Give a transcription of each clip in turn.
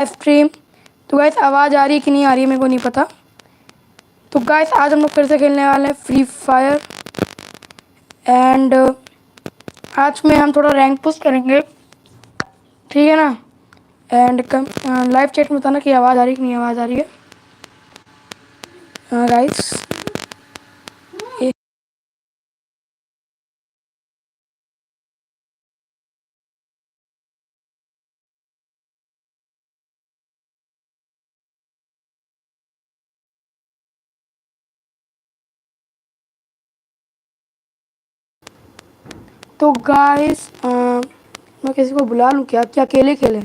Stream. तो guys आवाज़ आ रही है कि नहीं आ रही है मेरे को नहीं पता। तो गाइस आज हम लोग फिर से खेलने वाले हैं फ्री फायर एंड आज में हम थोड़ा रैंक पुश करेंगे, ठीक है ना। एंड लाइव चैट में बताना कि आवाज़ आ रही है कि नहीं आवाज़ आ रही है गाइस। तो गाइस मैं किसी को बुला लूँ क्या अकेले खेलें?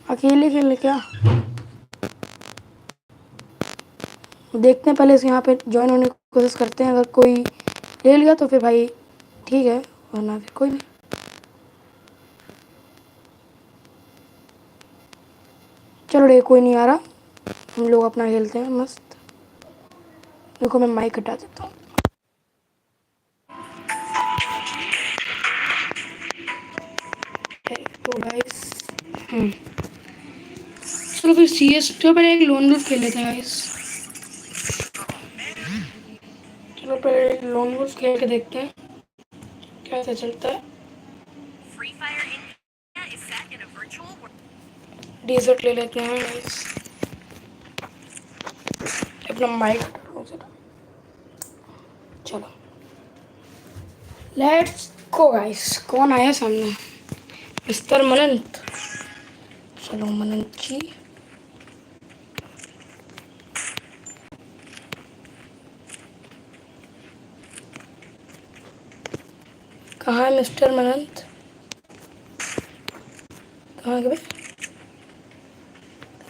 अकेले खेलें क्या? देखते हैं पहले से यहाँ पे ज्वाइन होने की कोशिश करते हैं। अगर कोई ले लिया तो फिर भाई ठीक है, वरना फिर कोई नहीं। चलो रे, कोई नहीं आ रहा, हम लोग अपना खेलते हैं मस्त। देखो मैं माइक हटा देता हूँ। तो गाइस चलो फिर CS तो पहले एक लोन वुल्फ खेल लेते हैं गाइस। चलो पहले एक लोन वुल्फ खेल के देखते हैं कैसे चलता है। डेजर्ट ले लेते हैं गाइस। अपना माइक हटाओ जरा। चलो लेट्स गो गाइस। कौन आया सामने? मिस्टर मनंत। चलो मनंत जी, कहाँ है मिस्टर मनंत? कहाँ गए?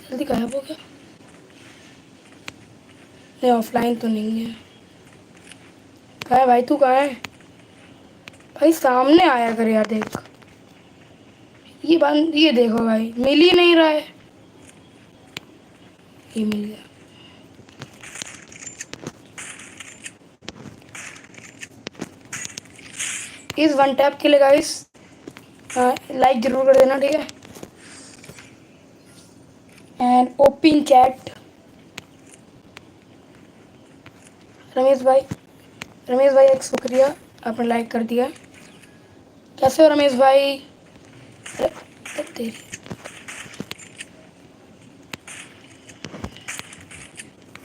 जल्दी गायब हो गया। नहीं ऑफलाइन तो नहीं है। कहाँ है भाई, तू कहाँ है भाई? सामने आया कर यार। देख ये बंद, ये देखो भाई मिल ही नहीं रहा है। ये मिल गया। इस वन टैप के लिए गाइस लाइक जरूर कर देना, ठीक है। And open chat. रमेश भाई एक शुक्रिया, आपने लाइक कर दिया। कैसे हो रमेश भाई? तेरी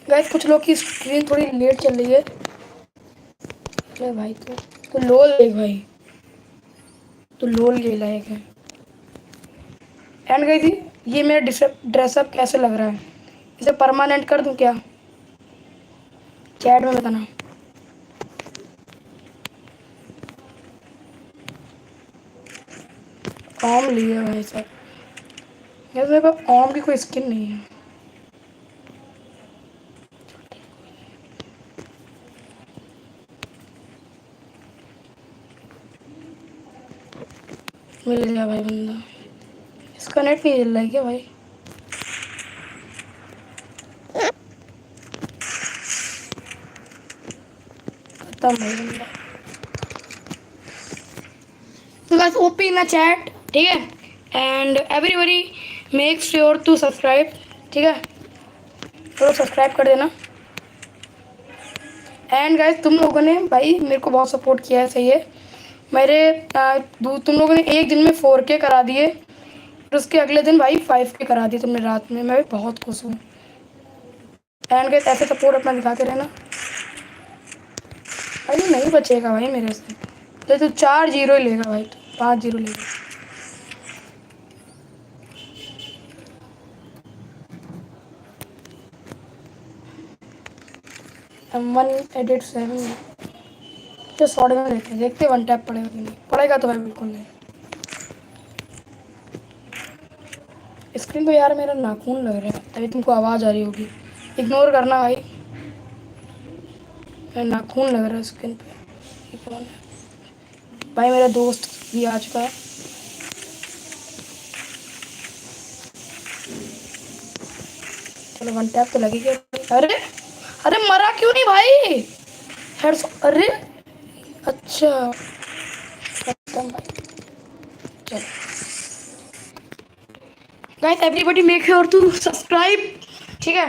गाइस कुछ लोग की स्क्रीन थोड़ी लेट चल रही है। अरे भाई तो लोल देख भाई, तो लोल के लायक है। एंड गई थी, ये मेरा ड्रेसअप कैसे लग रहा है? इसे परमानेंट कर दूं क्या? चैट में बताना। ऑम लिया भाई सर, यार मेरे पास ऑम की कोई स्किन नहीं है। मिल गया भाई बंदा। इसका नेट नहीं चल रहा है क्या भाई? खत्म भाई बंदा। तो बस ओपन द चैट, ठीक है। And everybody make sure to subscribe, ठीक है। तो सब्सक्राइब कर देना। एंड गाइस तुम लोगों ने भाई मेरे को बहुत सपोर्ट किया है, सही है। मेरे तुम लोगों ने एक दिन में 4K करा दिए, फिर उसके अगले दिन भाई 5K करा दिए तुमने रात में। मैं भी बहुत खुश हूँ। एंड गाइस ऐसे सपोर्ट अपना दिखाते रहना भाई। तो नहीं बचेगा भाई मेरे से, तो 4 जीरो ही लेगा भाई, तो 5 जीरो लेगा। M187 तो शॉर्ट में देखते वन टैप पड़ेगा कि नहीं पड़ेगा। तो भाई बिल्कुल नहीं। स्क्रीन पे यार मेरा नाखून लग रहा है, तभी तुमको आवाज़ आ रही होगी। इग्नोर करना भाई, मेरा नाखून लग रहा है स्क्रीन पे। ये कौन है भाई? मेरा दोस्त भी आ चुका है। चलो वन टैप तो लगी गया। अरे अरे मरा क्यों नहीं भाई? हेड, अरे अच्छा खत्म भाई। Guys everybody make sure to subscribe, ठीक है।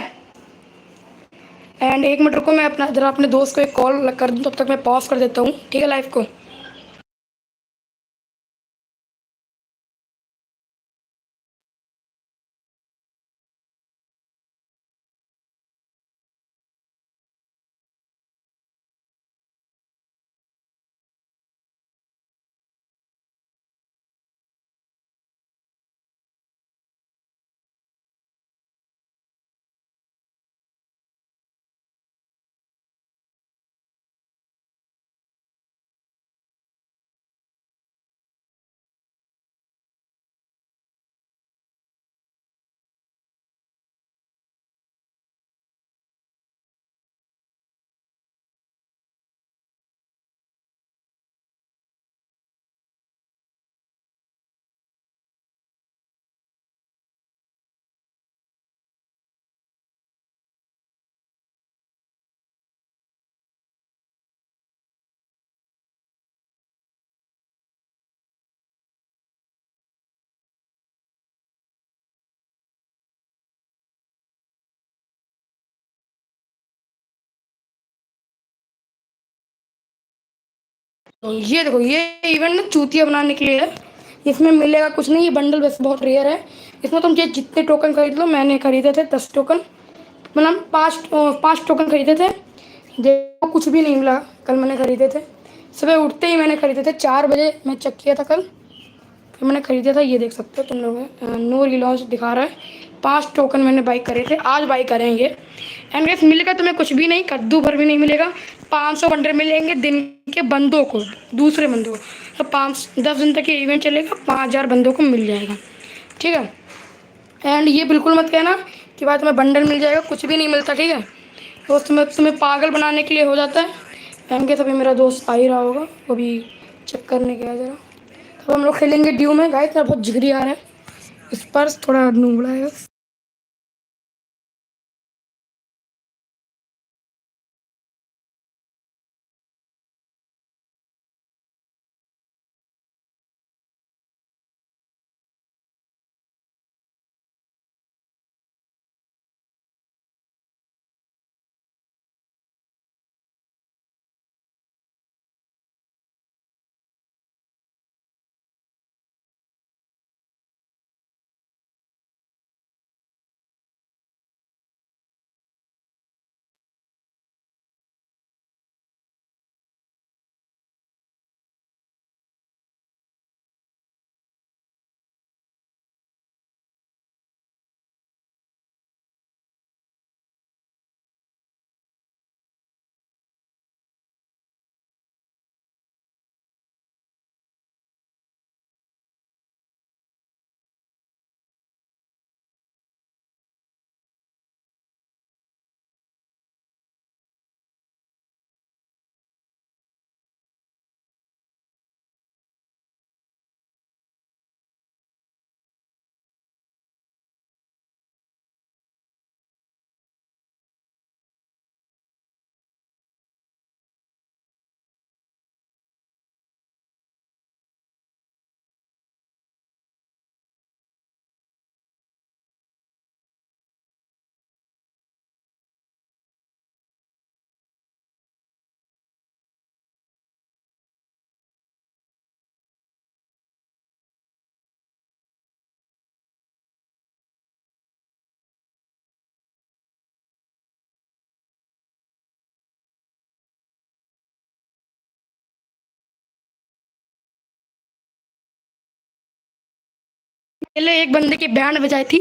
एंड एक मिनट रुको, मैं अपना जरा अपने दोस्त को एक कॉल कर दूँ, तब तक मैं पॉज कर देता हूँ, ठीक है, लाइव को। तो ये देखो, ये इवेंट ना चूतिया बनाने के लिए है। इसमें मिलेगा कुछ नहीं, ये बंडल वैसे बहुत रेयर है। इसमें तुम जितने टोकन खरीद लो, मैंने खरीदे थे 10 टोकन, मतलब पाँच टोकन खरीदे थे। देखो कुछ भी नहीं मिला। कल मैंने खरीदे थे, सुबह उठते ही मैंने खरीदे थे, 4 बजे मैं चेक किया था कल, फिर मैंने खरीदा था। ये देख सकते हो तुम लोग, नो रिलॉन्च दिखा रहा है। 5 टोकन मैंने बाई करे थे, आज बाई करेंगे। एंड गैस मिलेगा तुम्हें कुछ भी नहीं, कद्दू भर भी नहीं मिलेगा। 500 बंडल मिलेंगे दिन के बंदों को, दूसरे बंदों को। तो 10 दिन तक ये इवेंट चलेगा, 5000 बंदों को मिल जाएगा, ठीक है। एंड ये बिल्कुल मत कहना कि भाई तुम्हें बंडल मिल जाएगा, कुछ भी नहीं मिलता, ठीक है। तो तुम्हें पागल बनाने के लिए हो जाता है। एंड गैस अभी मेरा दोस्त आ ही रहा होगा, वो भी चेक करने गया जरा। तो हम लोग खेलेंगे ड्यू में। गाइस मेरा बहुत जिगरी आ रहा है, इस पर थोड़ा नूबड़ा है। पहले एक बंदे की बैंड बजाई थी।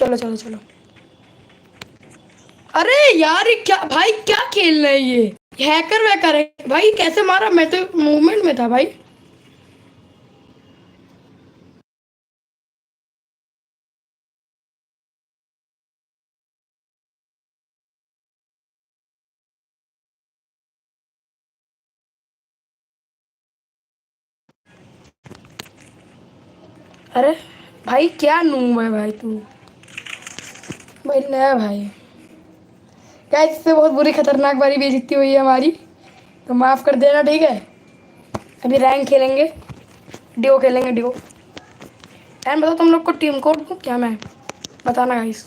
चलो चलो चलो। अरे यार, ये क्या भाई, क्या खेल रहे हैं ये हैकर वैकर है भाई? कैसे मारा? मैं तो मूवमेंट में था भाई। अरे भाई, क्या नूम है भाई तू? भाई नया भाई। क्या इससे बहुत बुरी खतरनाक वाली बेइज्जती हुई है हमारी, तो माफ कर देना, ठीक है? अभी रैंक खेलेंगे, डिओ खेलेंगे, डिओ। एंड बताओ, तुम लोग को टीम कोड दूँ क्या मैं? बताना गाइस।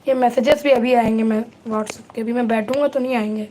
ये मैसेजेस भी अभी आएंगे, मैं व्हाट्सएप के, अभी मैं बैठूंगा तो नहीं आएंगे।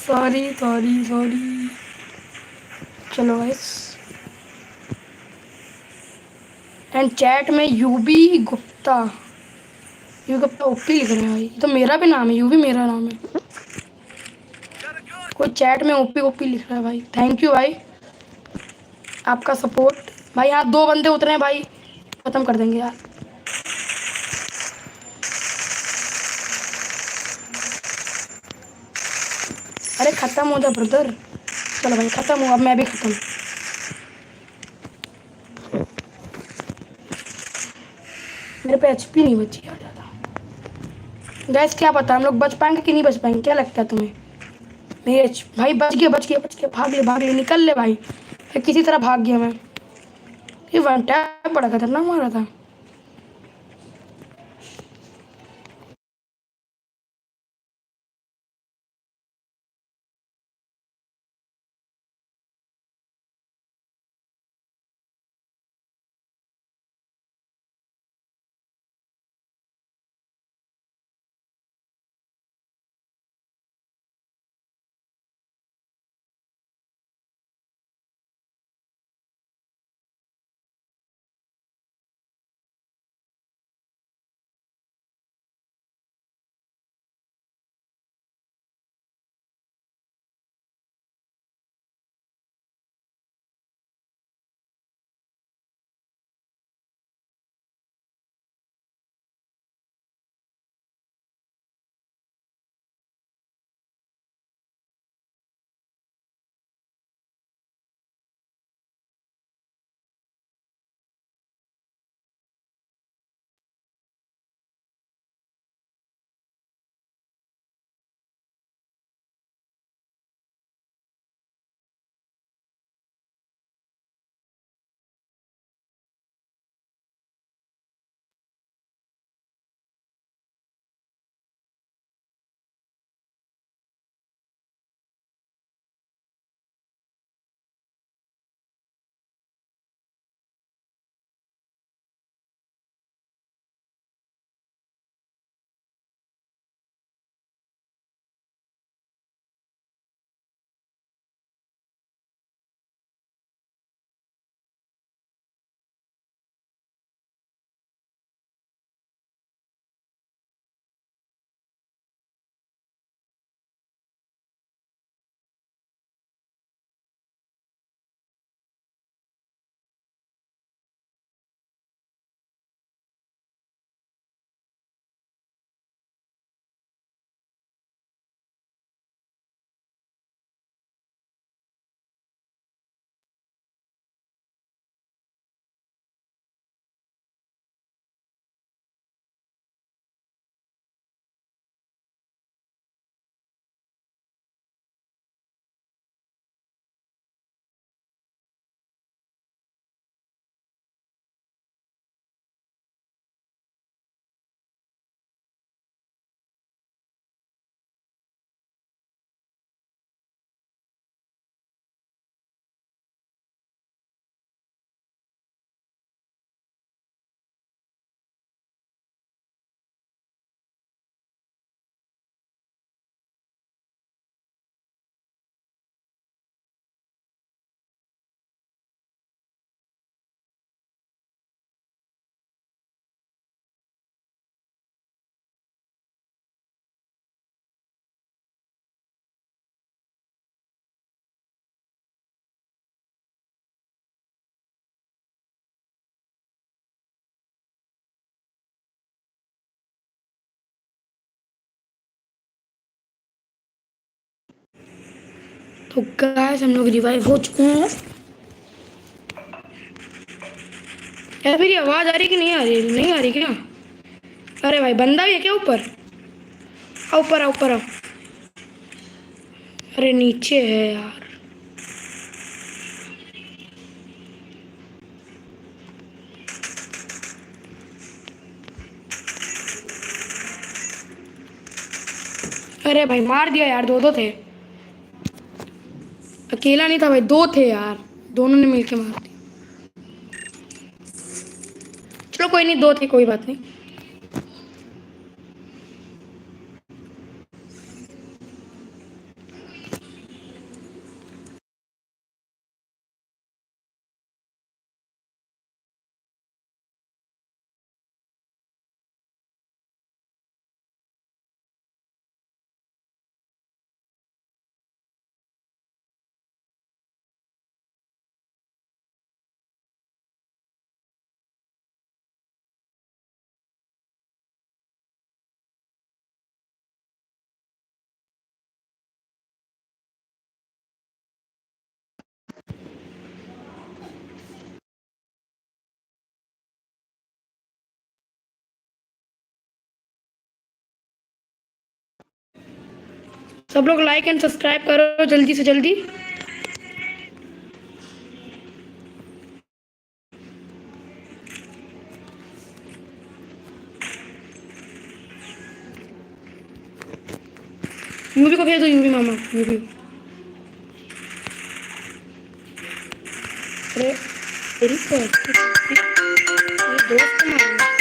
Sorry sorry sorry. चलो गाइस। एंड चैट में UB Gupta, UB Gupta OP लिख रहे हैं भाई। ये तो मेरा भी नाम है, यूबी मेरा नाम है। कोई चैट में ओपी ओपी लिख रहा है भाई। थैंक यू भाई, आपका सपोर्ट। भाई यहाँ दो बंदे उतरे हैं भाई, खत्म कर देंगे यार। अरे खत्म हो जा ब्रदर। चलो भाई खत्म हो, अब मैं भी खत्म। मेरे पे एचपी नहीं बची यार ज़्यादा। गैस क्या पता हम लोग बच पाएंगे कि नहीं बच पाएंगे, क्या लगता है तुम्हें? मेरे भाई बच गए, बच गए, बच गए। भाग ले, निकल ले भाई। फिर किसी तरह भाग गया मैं। ये वन टैप बड़ा खतरनाक मारा था। तो गाइस हम लोग रिवाइव हो चुके हैं। यार मेरी आवाज़ आ रही कि नहीं आ रही? नहीं आ रही क्या? अरे भाई बंदा भी है क्या ऊपर? आओ ऊपर आओ ऊपर आओ। अरे नीचे है यार। अरे भाई मार दिया यार, दो दो थे। अकेला नहीं था भाई, दो थे यार, दोनों ने मिलके मार दिया। चलो कोई नहीं, दो थे, कोई बात नहीं। सब लोग लाइक एंड सब्सक्राइब करो जल्दी से जल्दी। यूवी को भेज दो, यूवी मामा, यूवी। अरे तेरी तो मेरे दोस्त को मार दिया।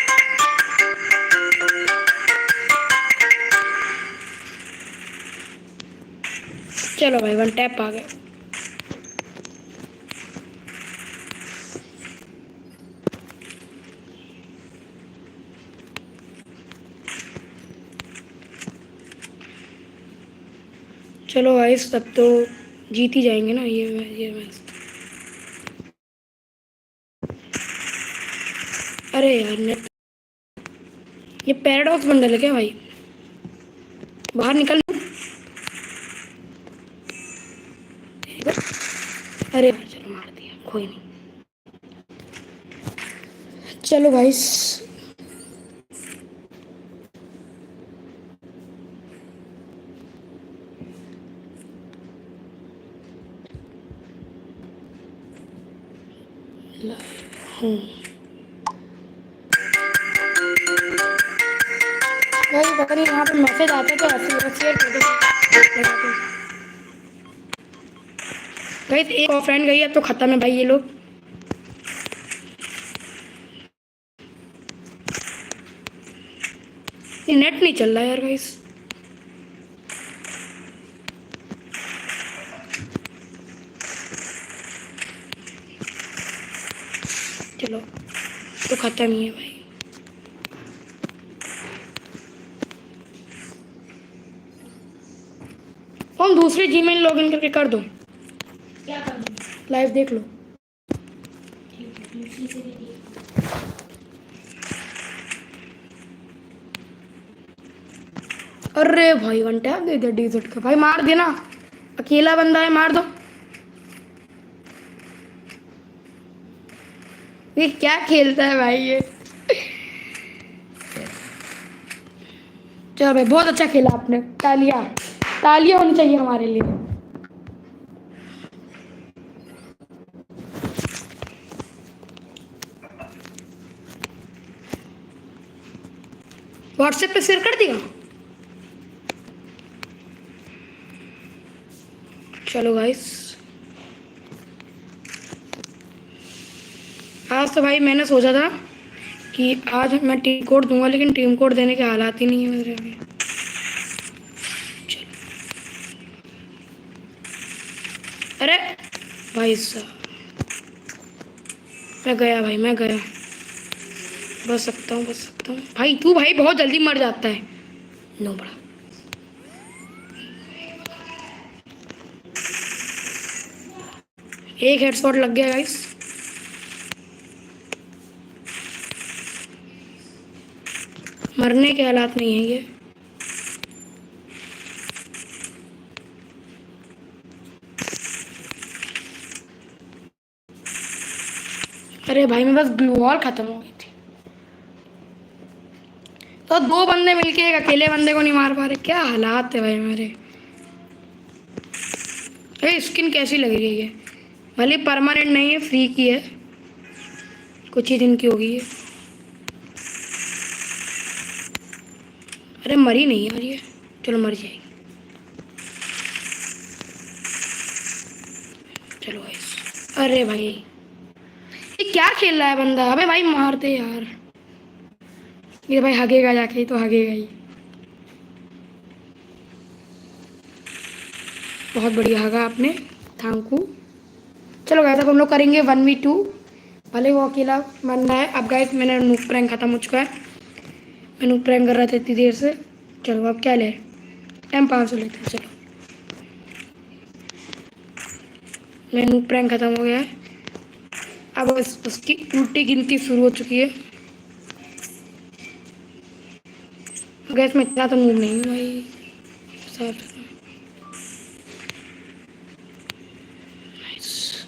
चलो भाई वन टैप आ गए। चलो भाई सब तो जीत ही जाएंगे ना ये मैच। अरे यार नेट, ये पैराडॉक्स बंडल है क्या भाई? बाहर निकल। अरे भाई चलो मार दिया, कोई नहीं। चलो भाई भाई पता नहीं यहाँ पे मैसेज आता तो ऐसे शेयर कर दो। गाइस एक और फ्रेंड गई है तो खत्म है भाई ये लोग। ये नेट नहीं चल रहा यार गाइस। चलो तो खत्म ही है भाई। हम दूसरे जीमेल लॉगिन करके कर दो। क्या कर दो? लाइव देख लो। अरे भाई वन टैप दे दे डीजर्ट का। भाई मार देना, अकेला बंदा है, मार दो। ये क्या खेलता है भाई ये? चलो भाई बहुत अच्छा खेला आपने, तालियां तालियां होनी चाहिए हमारे लिए। व्हाट्सएप पे शेयर कर दिया। चलो गाइस आज तो भाई मैंने सोचा था कि आज मैं टीम कोड दूंगा, लेकिन टीम कोड देने के हालात ही नहीं है मेरे अभी। अरे भाई साहब मैं गया भाई, मैं गया। बच सकता हूँ, बच सकता हूँ भाई। तू भाई बहुत जल्दी मर जाता है। नो बड़ा एक हेडशॉट लग गया गाइस। मरने के हालात नहीं है ये। अरे भाई मैं बस ग्लू वॉल खत्म हो गई थी। तो दो बंदे मिलके एक अकेले बंदे को नहीं मार पा रहे, क्या हालात है भाई मेरे। अरे स्किन कैसी लग रही है ये, भले परमानेंट नहीं है, फ्री की है, कुछ ही दिन की होगी ये। अरे मरी नहीं यार ये, चलो मर जाएगी। चलो गाइस, अरे भाई ये क्या खेल रहा है बंदा, अबे भाई मारते यार। ये भाई हगेगा जाके, ही तो हगेगा ही। बहुत बढ़िया हगा आपने, थैंक यू। चलो गाइस अब हम लोग करेंगे 1v2। भले वो अकेला बंदा है। अब गाइस मैंने नूक प्रैंक खत्म हो चुका है, मैं नूक प्रैंक कर रहा था इतनी देर से। चलो अब क्या ले, M500 लेते हैं। चलो मैं नूक प्रैंक खत्म हो गया है, अब उसकी उल्टी गिनती शुरू हो चुकी है। गैस में इतना तो नूब नहीं हूँ भाई, साफ नाइस।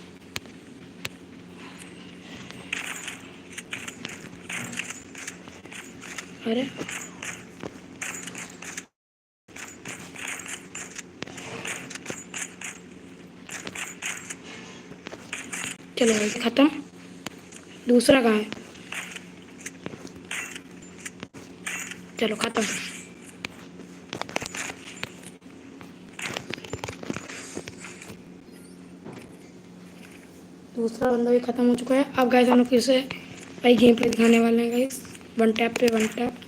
अरे चलो भाई खत्म। दूसरा कहाँ है, चलो खत्म। दूसरा बंदा भी खत्म हो चुका है। अब गाइस हम लोग फिर से भाई गेम प्ले दिखाने वाले हैं गाइस, वन टैप पे वन टैप।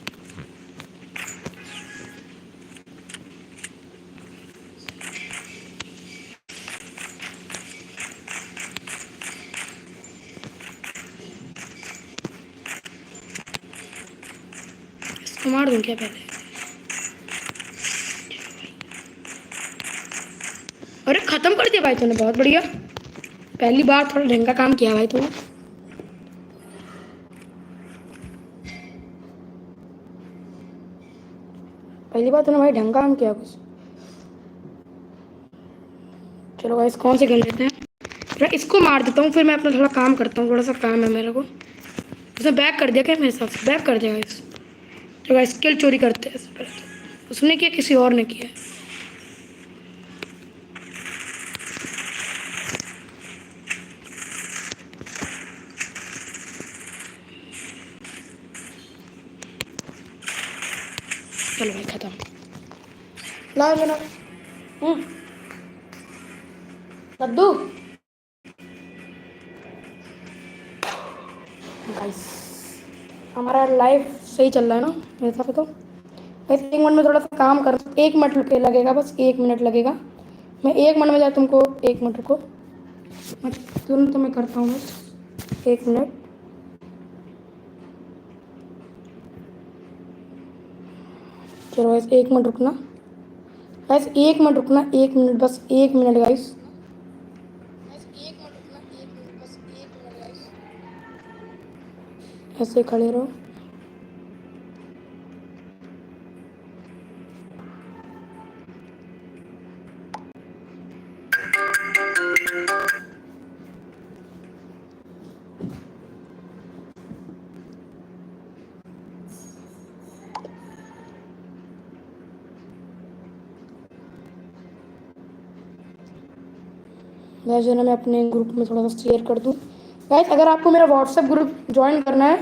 इसको मार दूँ क्या पहले, अरे खत्म कर दिया भाई तूने, बहुत बढ़िया। पहली बार थोड़ा ढंग का काम किया भाई तूने। पहली बार तूने भाई ढंग का काम किया कुछ। चलो गाइस कौन से गन लेते हैं, मैं इसको मार देता हूँ, फिर मैं अपना थोड़ा काम करता हूँ, थोड़ा सा काम है मेरे को। उसने बैक कर दिया क्या, मेरे हिसाब से बैक कर दिया गाइस। तो गाइस स्किल चोरी करते हैं इससे पहले तो। उसने किया किसी और ने किया है। चलो भाई खत्म, लाओ जनाब। कद्दू गाइस हमारा लाइफ सही चल रहा है ना मेरे हिसाब से तो। बस 1 मिनट में थोड़ा सा काम कर, 1 मिनट लगेगा, बस 1 मिनट लगेगा। मैं 1 मिनट में जाए, तुमको 1 मिनट रुको, मैं तुरंत मैं करता हूँ बस 1 मिनट। चलो बस 1 मिनट रुकना, बस 1 मिनट रुकना, 1 मिनट, बस 1 मिनट गाइस। ऐसे खड़े रहो। वैसे ना मैं अपने ग्रुप में थोड़ा सा शेयर कर दूँ गाइस। अगर आपको मेरा व्हाट्सएप ग्रुप ज्वाइन करना है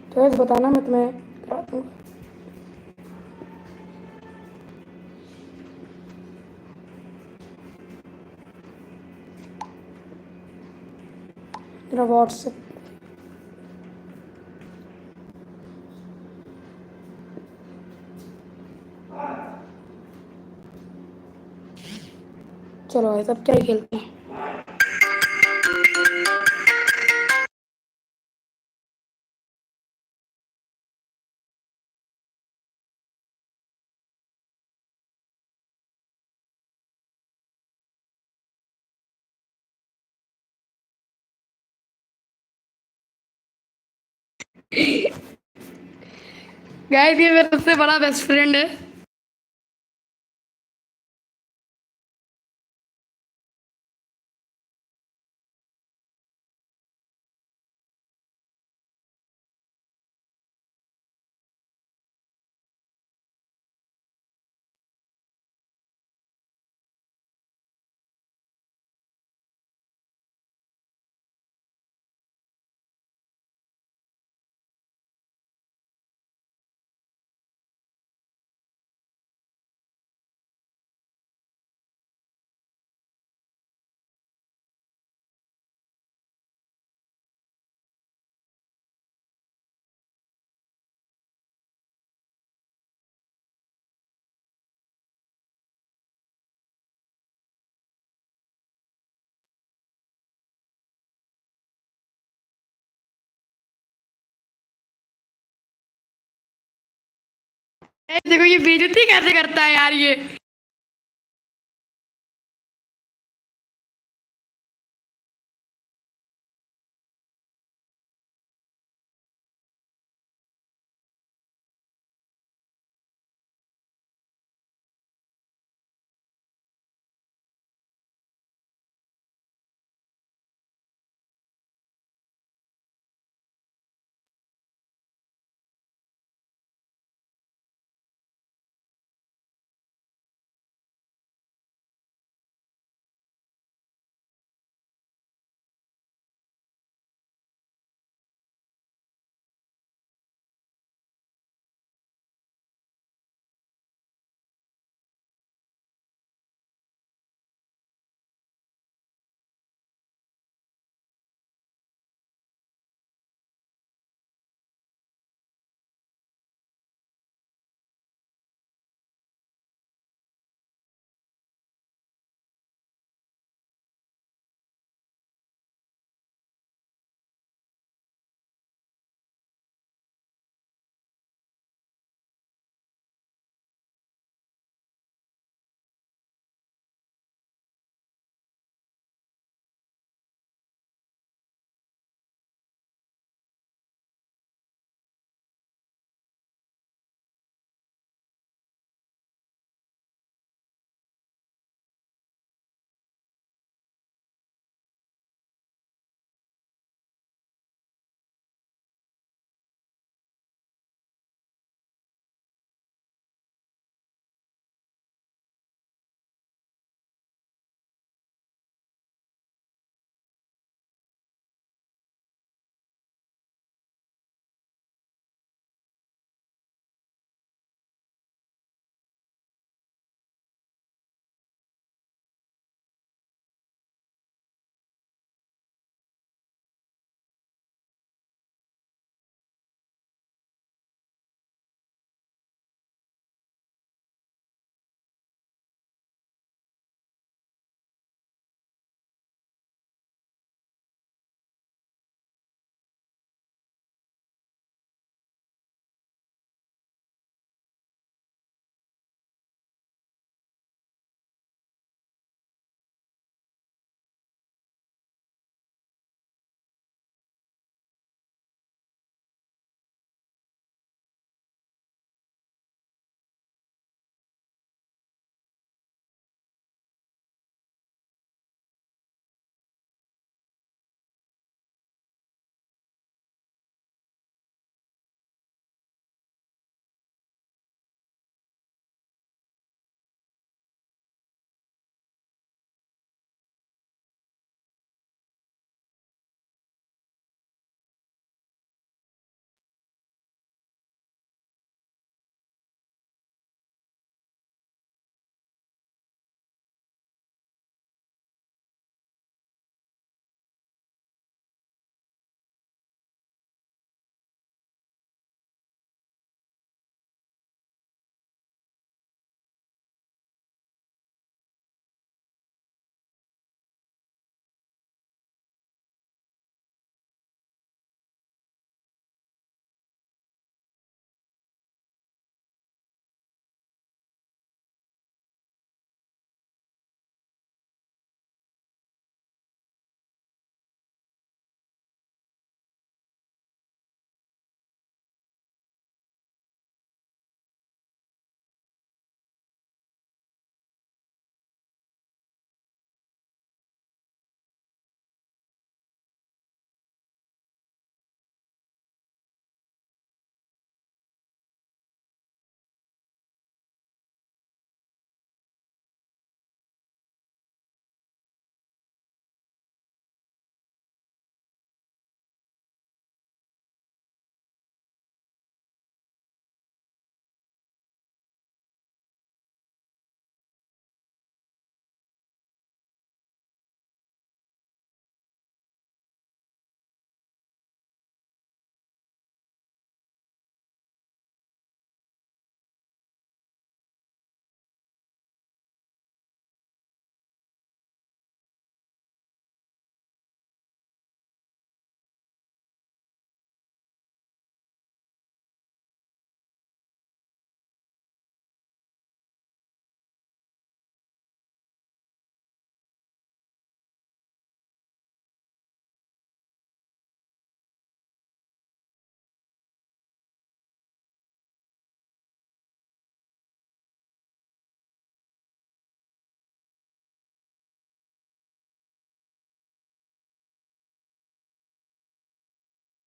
तो गाइस बताना, मैं तुम्हें करा दूँगा। मेरा व्हाट्सएप, चलो गाइस अब क्या ही खेलते हैं। गाइस ये मेरा सबसे बड़ा बेस्ट फ्रेंड है। देखो ये बेइज्जती कैसे करता है यार ये।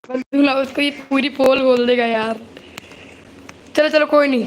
दूल्हा उसको ये पूरी पोल बोल देगा यार। चलो चलो कोई नहीं।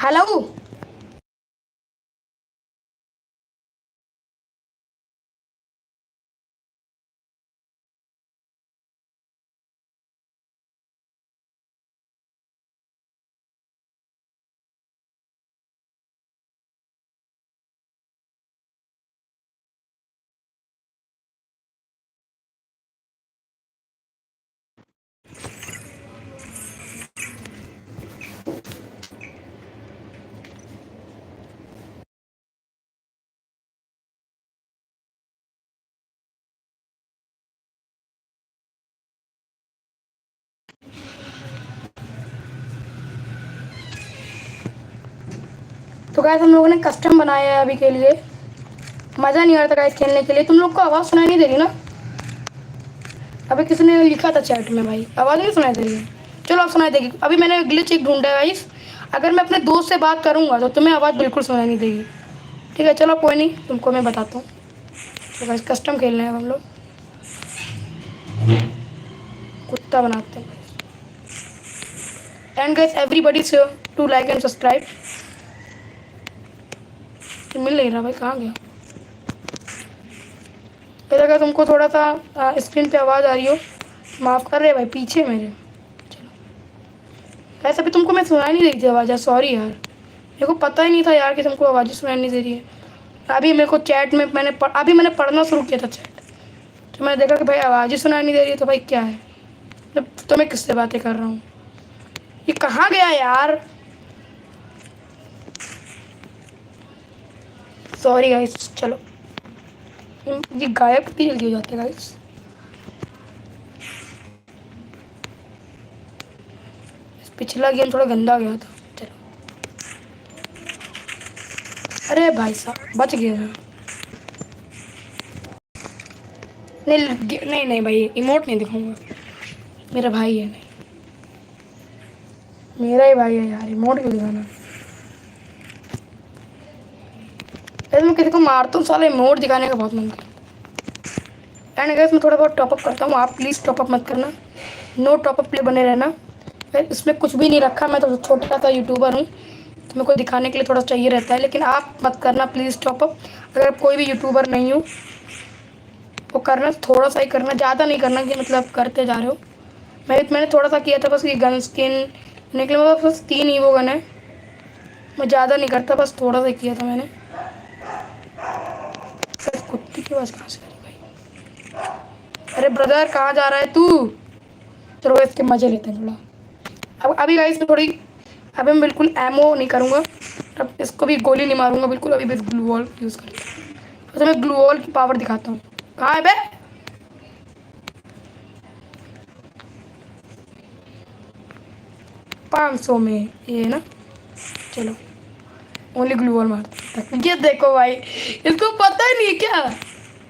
हेलो। तो गाइस हम लोगों ने कस्टम बनाया है अभी के लिए। मज़ा नहीं आ रहा था गाइस खेलने के लिए। तुम लोग को आवाज़ सुनाई नहीं दे रही ना? अभी किसी ने लिखा था चैट में भाई आवाज़ नहीं सुनाई दे रही है। चलो अब सुनाई देगी। अभी मैंने ग्लिच एक ढूंढा है गाइस। अगर मैं अपने दोस्त से बात करूँगा तो तुम्हें आवाज़ बिल्कुल सुनाई नहीं देगी। ठीक है चलो कोई नहीं, तुमको मैं बताता हूँ। तो गाइस कस्टम खेलने हैं हम लोग। कुत्ता बनाते हैं। एंड गाइस एवरीबॉडी से टू लाइक एंड सब्सक्राइब। मिल नहीं रहा भाई, कहाँ गया? फिर अगर तुमको थोड़ा सा स्क्रीन पे आवाज़ आ रही हो माफ़ कर रहे भाई, पीछे मेरे। चलो ऐसे भी तुमको मैं सुनाई नहीं रही थी आवाज़, सॉरी यार। मेरे को पता ही नहीं था यार कि तुमको आवाज़ सुनाई नहीं दे रही है। अभी मेरे को चैट में अभी मैंने पढ़ना शुरू किया था चैट, तो मैंने देखा कि भाई आवाज़ ही सुनाई नहीं दे रही है। तो भाई क्या है, तो मैं किससे बातें कर रहा हूँ? ये कहाँ गया यार? Sorry guys. चलो ये गायब कितनी जल्दी हो जाते हैं गाइस। पिछला गेम थोड़ा गंदा गया था। चलो अरे भाई साहब बच गया था। नहीं नहीं भाई इमोट नहीं दिखाऊंगा, मेरा भाई है। नहीं मेरा ही भाई है यार, इमोट क्यों दिखाना? अरे मैं किसी को मारता हूँ साला इमोट दिखाने का बहुत मन करता है। एंड गाइस मैं थोड़ा बहुत टॉपअप करता हूँ, आप प्लीज़ टॉपअप मत करना। नो टॉपअप प्ले बने रहना। फिर इसमें कुछ भी नहीं रखा, मैं तो छोटा सा यूट्यूबर हूँ तो मेरे को दिखाने के लिए थोड़ा चाहिए रहता है, लेकिन आप मत करना प्लीज़ टॉपअप। अगर आप कोई भी यूट्यूबर नहीं हो वो करना थोड़ा सा ही करना, ज़्यादा नहीं करना कि मतलब करते जा रहे हो। मैंने थोड़ा सा किया था बस, ये गन स्किन निकले। मेरे पास बस 3 ईवो गन है, मैं ज़्यादा नहीं करता, बस थोड़ा सा किया था मैंने। सर कुत्ती की आवाज़ कहाँ से आ रही भाई? अरे ब्रदर कहाँ जा रहा है तू? चलो इसके मज़े लेते हैं थोड़ा। अब अभी गाइस मैं थोड़ी, अभी मैं बिल्कुल एमो नहीं करूँगा, अब इसको भी गोली नहीं मारूंगा बिल्कुल, अभी बस ग्लू वॉल यूज़ करूँगा। तो मैं ग्लू वॉल की पावर दिखाता हूँ। कहाँ है बे? 500 में ये ना, चलो ओनली ग्लू वॉल मारते हैं। ये देखो भाई, इसको पता ही नहीं क्या।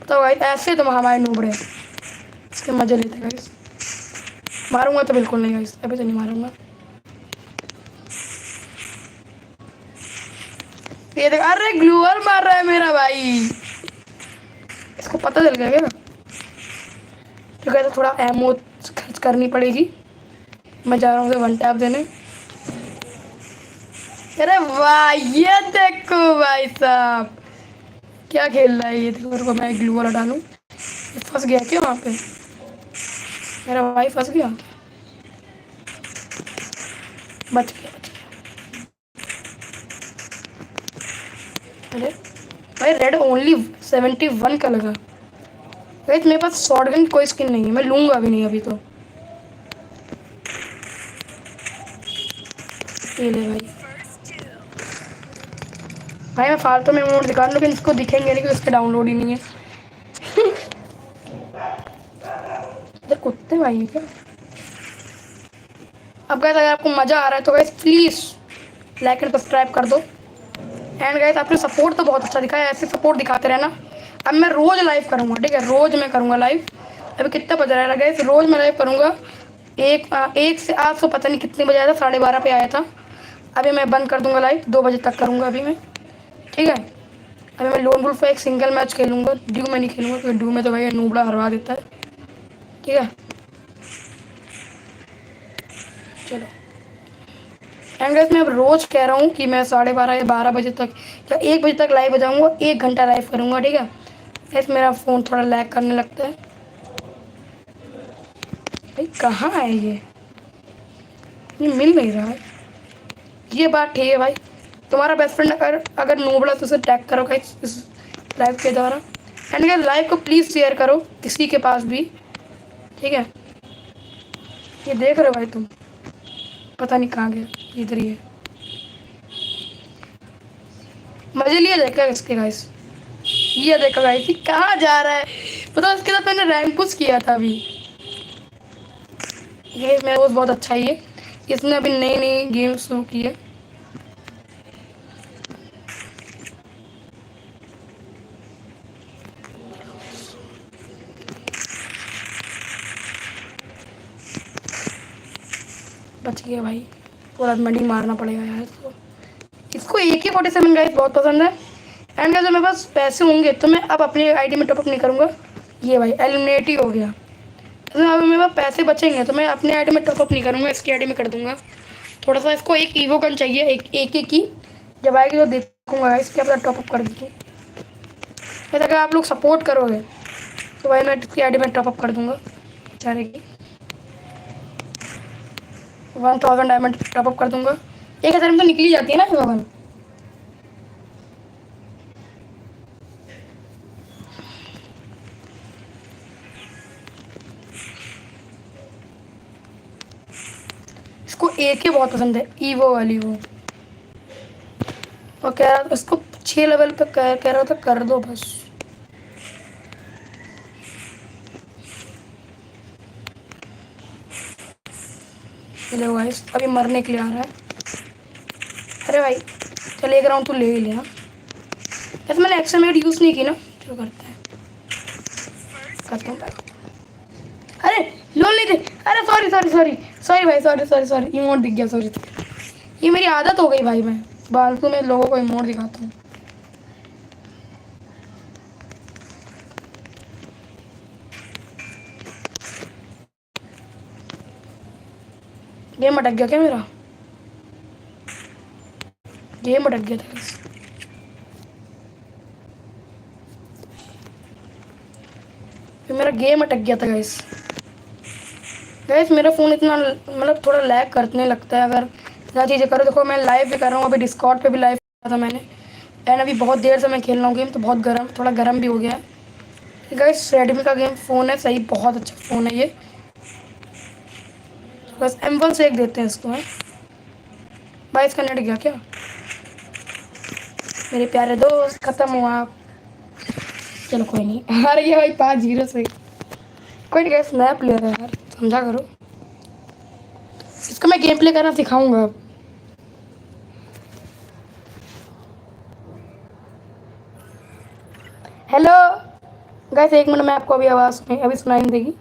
तो भाई ऐसे तो हमारे नूबड़े इसके मजे लेते गाइस। मारूंगा तो बिल्कुल नहीं गाइस, अभी तो नहीं मारूंगा। ये देख, अरे ग्लू वॉल मार रहा है मेरा भाई, इसको पता चल गया क्या? तो कहते थोड़ा एमो खर्च करनी पड़ेगी। मैं जा रहा हूँ उसे वन टैप देने। अरे वाह, ये देखो भाई साहब क्या खेल रहा है ये। देखो मेरे को, मैं ग्लू वाला डालूं। फंस गया क्या वहाँ पे? मेरा भाई फंस गया, बच गया बच गया। अरे भाई रेड ओनली 71 का लगा। भाई मेरे पास शॉर्ट गन कोई स्किन नहीं है, मैं लूंगा भी नहीं अभी तो। ये ले भाई, भाई मैं फालतू में मोड दिखा लूँ, लेकिन इसको दिखेंगे नहीं क्योंकि उसके डाउनलोड ही नहीं है। इधर कुत्ते भाई है क्या? अब गाइस अगर आपको मज़ा आ रहा है तो guys please like and subscribe कर दो। एंड गाइस आपने सपोर्ट तो बहुत अच्छा दिखाया, ऐसे सपोर्ट दिखाते रहना। अब मैं रोज़ लाइव करूँगा, ठीक है, रोज़ मैं करूँगा लाइव। अभी कितना बज रहा है गाइस? रोज़ मैं लाइव करूँगा। एक से 800 पता नहीं कितने बजे आया था, 12:30 पे आया था। अभी मैं बंद कर दूँगा लाइव, 2 बजे तक करूँगा अभी मैं, ठीक है। अभी मैं लोन वुल्फ एक सिंगल मैच खेलूँगा, ड्यू में नहीं खेलूँगा क्योंकि ड्यू में तो भाई नूबड़ा हरवा देता है, ठीक है। चलो एंड गाइस मैं अब रोज़ कह रहा हूँ कि मैं 12:30 या 12 बजे तक या 1 बजे तक लाइव हो जाऊँगा, 1 घंटा लाइव करूँगा, ठीक है। ऐसे मेरा फ़ोन थोड़ा लैग करने लगता है। भाई कहाँ है ये मिल नहीं रहा है। ये बात ठीक है भाई, तुम्हारा बेस्ट फ्रेंड अगर नूबड़ा तो उसे टैग करो गाइस इस लाइव के द्वारा। एंड गाइस लाइव को प्लीज़ शेयर करो किसी के पास भी, ठीक है। ये देख रहे हो भाई तुम, पता नहीं कहाँ गया, इधर ही है। मजे लिए देखा इसके गाइस, ये देखो गाइस ये कहाँ जा रहा है। पता है इसके साथ मैंने रैंक पुश किया था अभी। ये मेरा दोस्त बहुत अच्छा ही है, इसने अभी नई नई गेम शुरू की है। बच गया भाई, पूरा मंडी मारना पड़ेगा यार इसको। AK-47 गाइस बहुत पसंद है। एंड गाइस मेरे पास पैसे होंगे तो मैं अब अपनी आईडी में टॉपअप नहीं करूँगा। ये भाई एलिमिनेट ही हो गया। तो अब मेरे पास पैसे बचेंगे तो मैं अपने आईडी में टॉपअप नहीं करूँगा, इसकी आईडी में कर दूँगा। थोड़ा सा इसको एक ईवो गन चाहिए, एक की जब आएगी तो देखूँगा गाइस क्या पता टॉपअप कर दूँ। फिर अगर आप लोग सपोर्ट करोगे तो भाई मैं इसकी आईडी में टॉपअप कर दूँगा बेचारे की। 1000 डायमंड टॉपअप कर दूँगा। 1000 में तो निकली जाती है ना ईवो गन। इसको AK बहुत पसंद है, ईवो वाली वो। और कह रहा उसको 6 लेवल पे कह रहा था कर दो बस। चलो गाइस अभी मरने के लिए आ रहा है। अरे भाई चल एक राउंड तो ले ही लिया। वैसे मैंने एक्समेट यूज़ नहीं की ना, जो करता है करता हूँ। अरे लोन नहीं थे, अरे सॉरी सॉरी सॉरी सॉरी भाई, सॉरी सॉरी सॉरी, इमोट दिख गया, सॉरी। ये मेरी आदत हो गई भाई, मैं फालतू में लोगों को इमोट दिखाता हूँ। गेम अटक गया क्या मेरा? गेम अटक गया था फिर मेरा गेम अटक गया था गाइस। गैस मेरा फ़ोन इतना मतलब थोड़ा लैग करने लगता है अगर ज़्यादा चीज़ें करो। देखो मैं लाइव भी कर रहा हूँ, अभी डिस्कॉर्ड पे भी लाइव किया था मैंने। एंड अभी बहुत देर से मैं खेल रहा हूँ गेम, तो बहुत गर्म, थोड़ा गर्म भी हो गया है। गैस रेडमी का गेम फ़ोन है, सही बहुत अच्छा फ़ोन है ये। बस M1 से एक देते हैं इसको। है भाई इसका नेट गया क्या? मेरे प्यारे दोस्त ख़त्म हुआ। चलो कोई नहीं, हार गया भाई 5-0 से। कोई नहीं गैस, नया प्लेयर है यार, समझा करो। इसको मैं गेम प्ले करना सिखाऊंगा अब। हेलो गाइस, एक मिनट में आपको अभी आवाज़ अभी सुनाई नहीं देगी।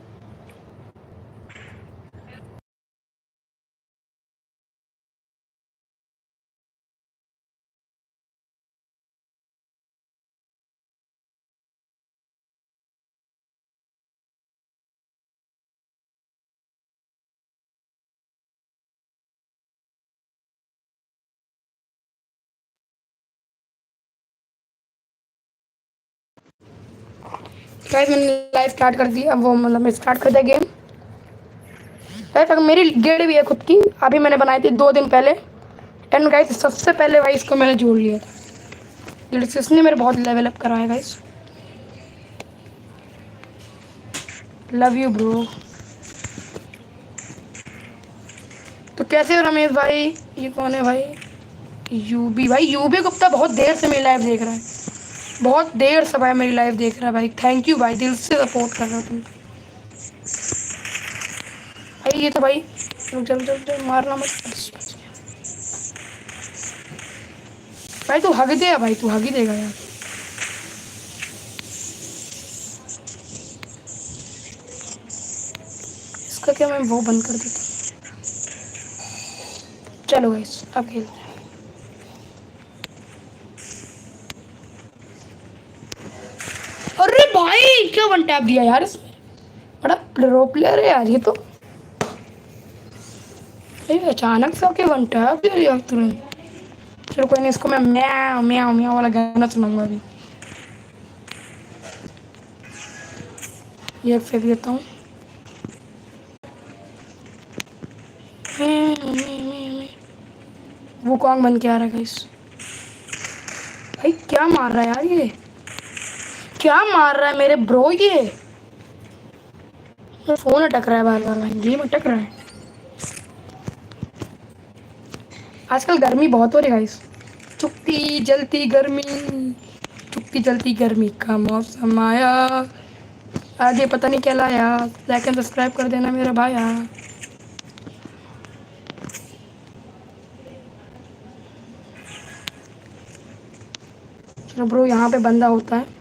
गाइस मैंने लाइव स्टार्ट कर दी, अब वो मतलब मैं स्टार्ट कर दिया गेम। गाइस अगर मेरी गिल्ड भी है खुद की, अभी मैंने बनाई थी 2 दिन पहले। एंड गाइस सबसे पहले भाई इसको मैंने जोड़ लिया था गिल्ड से, इसने मेरे बहुत लेवल अप कराया गाइस। Love you bro. तो कैसे हो रमेश भाई? ये कौन है भाई? यूबी भाई, यूबी गुप्ता बहुत देर से मेरी लाइव देख रहा है, बहुत देर से भाई मेरी लाइव देख रहा है भाई। थैंक यू भाई, दिल से सपोर्ट कर रहा हो तुम भाई। ये तो भाई रुक जा रुक जा रुक जा, मारना मत भाई। तू हग दे भाई, तू हग ही देगा यार। इसका क्या मैं वो बंद कर देता हूँ। चलो गाइस अब खेलते हैं। अरे भाई क्या वन टैप दिया यार इसमें, बड़ा प्रो प्लेयर है यार ये तो। ये अचानक से आके वन टैप दे दिया तुरंत। चलो कोई नहीं, इसको मैं म्याऊ म्याऊ म्याऊ वाला गाना सुनाऊंगा अभी। ये फेंक देता हूँ। वो कौन बन के आ रहा है गाइस? भाई क्या मार रहा है यार ये, क्या मार रहा है मेरे ब्रो ये? फोन अटक रहा है बार बार भाई, गेम अटक रहा है। आजकल गर्मी बहुत हो रही है गाइस, चुपती जलती गर्मी, चुपती जलती गर्मी का मौसम आया। आज ये पता नहीं क्या लाया। लाइक एंड सब्सक्राइब कर देना मेरा भाया। चलो ब्रो, यहाँ पे बंदा होता है।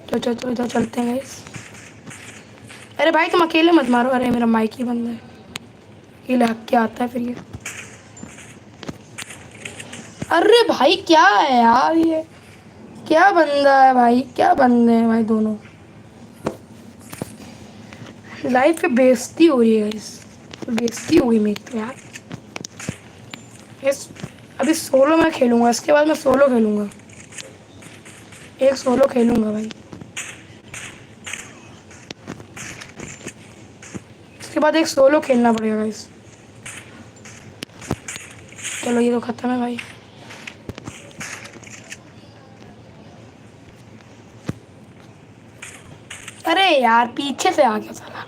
चलो चलो चलो इधर चलते हैं गाइस। अरे भाई तुम अकेले मत मारो, अरे मेरा माइक ही बंद है, ये लग क्या आता है फिर ये। अरे भाई क्या है यार ये, क्या बंदा है भाई, क्या बंदे हैं भाई दोनों। लाइफ पे बेइज्जती हो रही है गाइस, बेइज्जती हो गई मेरी तो यार। इस अभी सोलो मैं खेलूंगा, इसके बाद मैं सोलो खेलूंगा, एक सोलो खेलूंगा भाई। इसके बाद एक सोलो खेलना पड़ेगा गाइस। चलो ये तो खत्म है भाई। अरे यार पीछे से आ गया साला।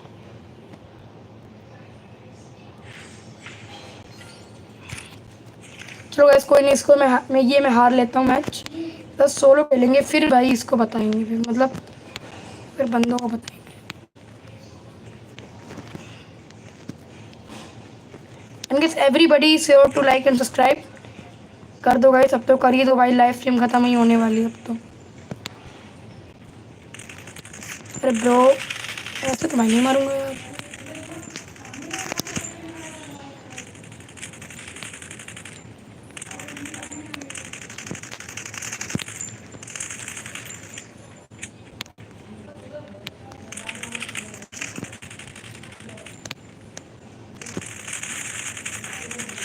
चलो गाइस कोई नहीं, इसको मैं हार लेता हूँ मैच। बस सोलो खेलेंगे फिर भाई, इसको बताएंगे फिर, मतलब फिर बंदों को बताएंगे। And guys everybody sure to like and subscribe कर दो गाइस, अब तो करिए दो भाई, लाइव स्ट्रीम खत्म ही होने वाली है अब तो। अरे ब्रो ऐसे तो मैं नहीं मारूंगा यार।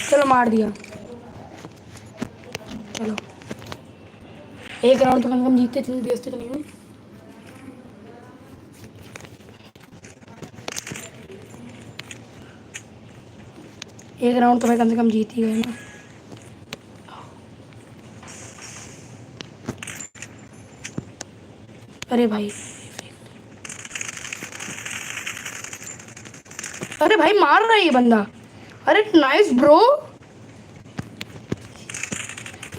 चलो मार दिया। चलो एक राउंड तो कम से कम जीते थे, बेइज्जती तो नहीं हुई। एक राउंड तो मैं कम से कम जीत ही गए ना। अरे भाई, अरे भाई मार रहा है ये बंदा। अरे नाइस ब्रो।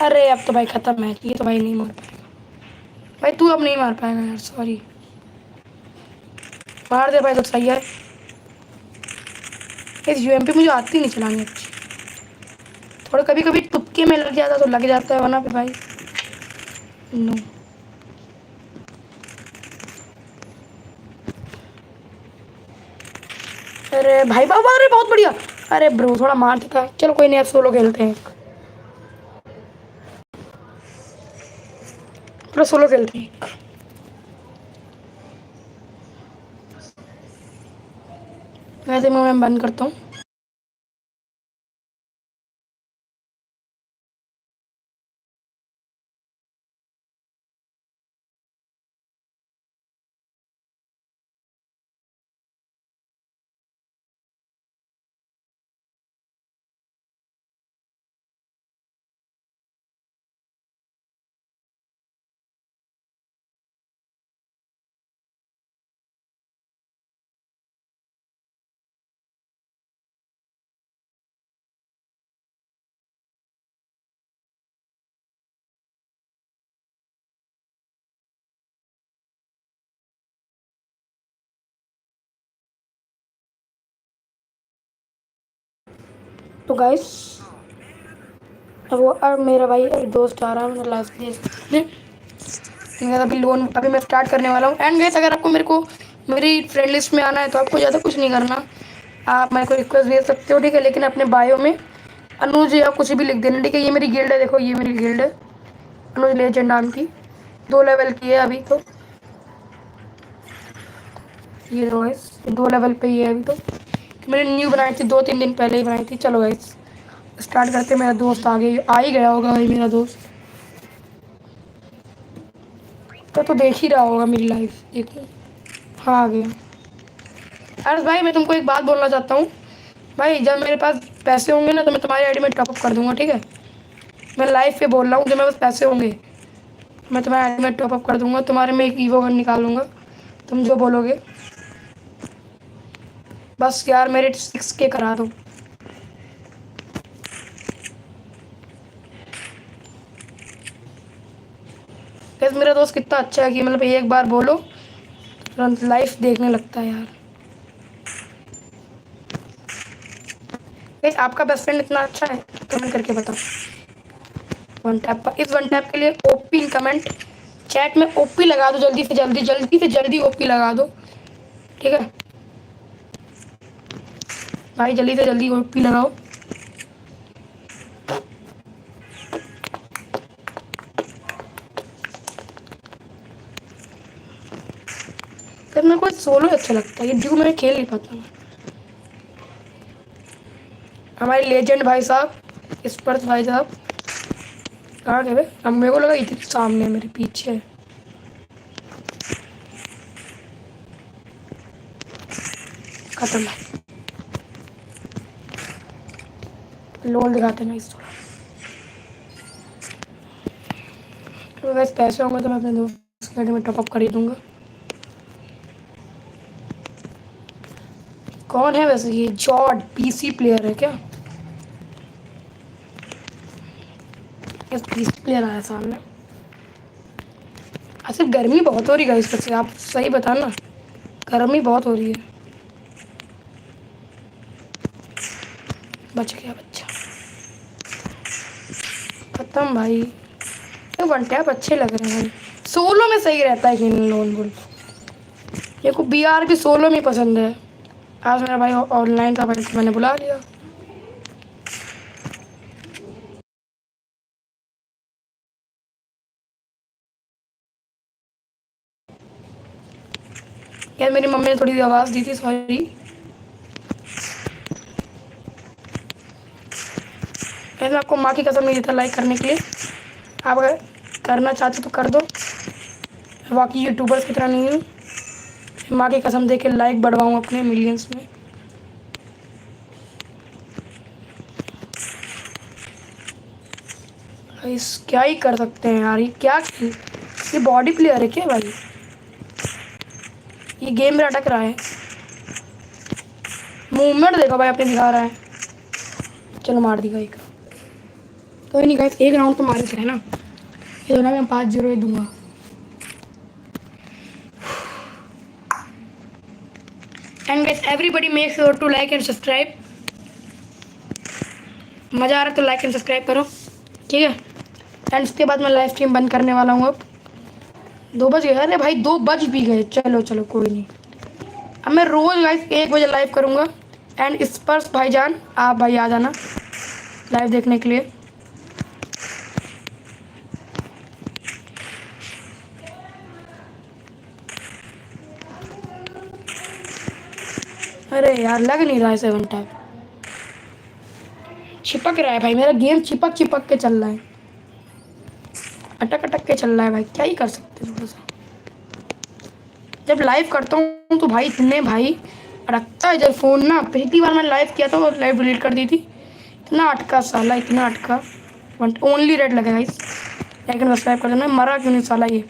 अरे अब तो भाई खत्म है, ये तो भाई नहीं मार पाएगा। भाई तू अब नहीं मार पाएगा यार, सॉरी। मार दे भाई तो सही है। इस यूएमपी मुझे आती नहीं चलानी अच्छी। थोड़ा कभी कभी तुक्के में लग जाता तो लग जाता है, वरना पे भाई नो। अरे भाई बाबा, अरे बहुत बढ़िया। अरे ब्रो थोड़ा मार देता। चलो कोई नहीं, अब सोलो खेलते हैं। थोड़ा सोलो खेलते हैं। वैसे मैं बंद करता हूँ। तो गाइस, अब मेरा भाई अभी दोस्त आ रहा है, मेरा लाइफ दे। मेरा अभी लोन अभी मैं स्टार्ट करने वाला हूँ। एंड गाइस, अगर आपको मेरी फ्रेंड लिस्ट में आना है तो आपको ज़्यादा कुछ नहीं करना। आप मेरे को रिक्वेस्ट भेज सकते हो, ठीक है, लेकिन अपने बायो में अनुज या कुछ भी लिख देना, ठीक है। ये मेरी गिल्ड है, देखो ये मेरी गिल्ड है, अनुज लेजेंड नाम की। 2 लेवल की है अभी तो। ये दो गाइस, 2 लेवल पे ही है अभी तो। मैंने न्यू बनाई थी, 2-3 दिन पहले ही बनाई थी। चलो गाइस स्टार्ट करते। मेरा दोस्त आगे आ ही गया होगा भाई, मेरा दोस्त तो देख ही रहा होगा मेरी लाइफ। देखो, हाँ आ गया। अरे भाई मैं तुमको एक बात बोलना चाहता हूँ। भाई जब मेरे पास पैसे होंगे ना तो मैं तुम्हारी आईडी में टॉपअप कर दूंगा, ठीक है। मैं लाइव पे बोल रहा हूँ, जब मेरे पास पैसे होंगे मैं तुम्हारी आईडी में टॉपअप कर दूंगा, तुम्हारे में एक ईवो गन निकालूंगा, तुम जो बोलोगे। बस यार मेरे 6K करा दो। कैसे मेरा दोस्त कितना अच्छा है कि मतलब एक बार बोलो तुरंत लाइव देखने लगता है यार। आपका बेस्ट फ्रेंड इतना अच्छा है, कमेंट करके बताओ। वन टैप पर, इस वन टैप के लिए ओपी कमेंट चैट में ओपी लगा दो, जल्दी से जल्दी, जल्दी से जल्दी ओपी लगा दो, ठीक है भाई, जल्दी से जल्दी ओपी लगाओ। फिर मेरे को सोलो अच्छा लगता है, ये ड्यू मैं खेल नहीं पाता हूँ। हमारे लेजेंड भाई साहब, स्पर्श भाई साहब कहाँ गए? अब मेरे को लगा इतने सामने मेरे पीछे। खत्म। लोन दिखाते हैं इस थोड़ा। तो वैसे पैसे होंगे तो मैं अपने दोस्त के में टॉपअप कर ही दूंगा। कौन है वैसे ये? जॉर्ड पीसी प्लेयर है क्या? पीसी प्लेयर आया सामने। अच्छा गर्मी बहुत हो रही है इस वजह, आप सही बताना, गर्मी बहुत हो रही है। बच गया बच्चा। खत्म भाई। ये वन टैप अच्छे लग रहे हैं, सोलो में सही रहता है कि लोन वुल्फ। ये को बीआर भी सोलो में पसंद है। आज मेरा भाई ऑनलाइन था, भाई को मैंने बुला लिया। यार मेरी मम्मी ने थोड़ी सी आवाज़ दी थी, सॉरी। मैं आपको माँ की कसम नहीं देता लाइक करने के लिए। आप अगर करना चाहते तो कर दो, बाकी यूट्यूबर्स की तरह नहीं हूँ। माँ की कसम दे के लाइक बढ़वाऊँ अपने मिलियंस में। इस क्या ही कर सकते हैं यार, ये बॉडी प्लेयर है क्या भाई? ये गेम में अटक रहा है, मूवमेंट देखो भाई अपने दिखा रहा है। चलो मार दी एक, कोई नहीं गाइस, एक राउंड तो मारे थे ना, ये तो ना मैं 5-0 ही दूंगा। And guys everybody make sure to like and subscribe. मज़ा आ रहा है तो लाइक एंड सब्सक्राइब करो, ठीक है। एंड इसके बाद मैं लाइव स्ट्रीम बंद करने वाला हूँ अब। 2 बज गए, अरे भाई 2 बज भी गए। चलो चलो कोई नहीं, अब मैं रोज़ गाइस 1 बजे लाइव करूँगा। एंड स्पर्श भाईजान आप भाई आ जाना लाइव देखने के लिए। अरे यार लग नहीं रहा है 7 टैप, चिपक रहा है भाई, मेरा गेम चिपक चिपक के चल रहा है, अटक अटक के चल रहा है भाई, क्या ही कर सकते हैं। थोड़ा सा जब लाइव करता हूँ तो भाई इतने भाई अटकता है जब फ़ोन ना। पिछली बार मैंने लाइव किया था और लाइव डिलीट कर दी थी, इतना अटका साला, इतना अटका। ओनली रेड लगा गाइस, लेकिन सब्सक्राइब कर देना। मरा क्यों नहीं साला, ये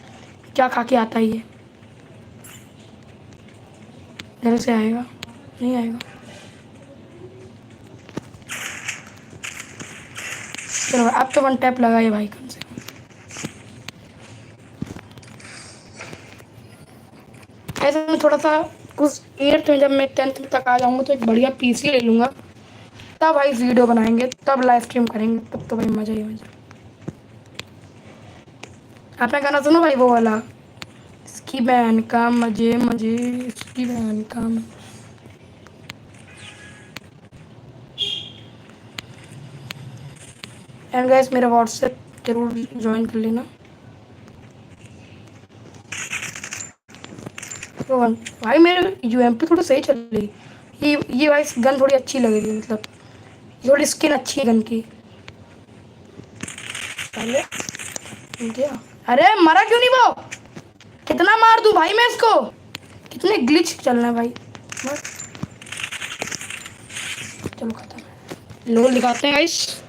क्या खा के आता है ये? जल्द से आएगा, नहीं आएगा। चलो अब तो 1 टैप लगा है भाई कम से कम। ऐसे में थोड़ा सा कुछ 8th में, जब मैं 10th तक आ जाऊँगा तो एक बढ़िया पीसी ले लूँगा, तब भाई वीडियो बनाएंगे, तब लाइव स्ट्रीम करेंगे, तब तो भाई मज़ा ही मज़ा। आपने गाना सुनो भाई वो वाला, इसकी बहन का मजे मजे, इसकी बहन का एंड गाइस मेरा व्हाट्सएप जरूर ज्वाइन कर लेना। तो भाई मेरे यूएमपी थोड़ी सही चल रही, ये भाई गन थोड़ी अच्छी लग रही है, मतलब थोड़ी स्किन अच्छी है गन की। पहले क्या, अरे मरा क्यों नहीं वो? कितना मार दूं भाई मैं इसको? कितने ग्लिच चल रहे हैं भाई। चलो खत्म, लोल दिखाते हैं गाइस।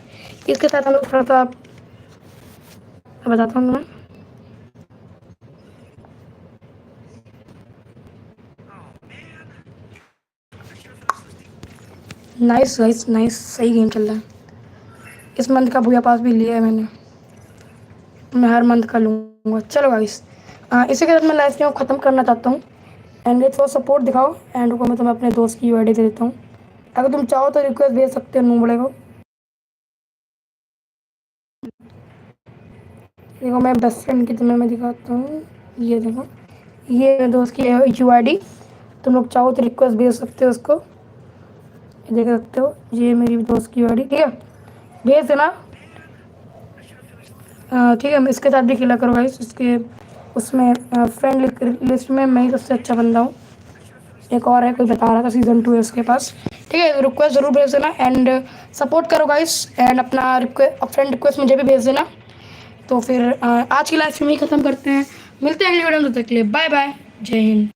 इसके साथ हम लोग थोड़ा सा बताता हूँ मैं। नाइस गाइस नाइस, सही गेम चल रहा है। इस मंथ का भूया पास भी लिया है मैंने, मैं हर मंथ का लूँगा। चलो गाइस इसी के साथ मैं लाइव स्ट्रीम ख़त्म करना चाहता हूँ। एंड गाइस थोड़ा सपोर्ट दिखाओ, एंड को मैं तुम्हें अपने दोस्त की यूआईडी दे देता हूँ। अगर तुम चाहो तो रिक्वेस्ट भेज सकते हो नूबड़े को। देखो मैं बेस्ट फ्रेंड की तुम्हें मैं दिखाता हूँ, ये देखो, ये मेरे दोस्त की यूआईडी, तुम लोग चाहो तो रिक्वेस्ट भेज सकते हो उसको, देख सकते हो, ये मेरी दोस्त की यूआईडी, ठीक है, भेज देना। ठीक है, इसके साथ भी खेला करो गाइस, इसके उसमें फ्रेंड लिस्ट में मैं ही सबसे अच्छा बंदा हूँ। एक और है, कोई बता रहा था सीज़न 2 है उसके पास, ठीक है। रिक्वेस्ट ज़रूर भेज देना एंड सपोर्ट करो गाइस, एंड अपना फ्रेंड रिक्वेस्ट मुझे भी भेज देना। तो फिर आज की लाइव स्ट्रीम ही ख़त्म करते हैं, मिलते हैं अगली वीडियो में, तब तक के लिए बाय बाय, जय हिंद।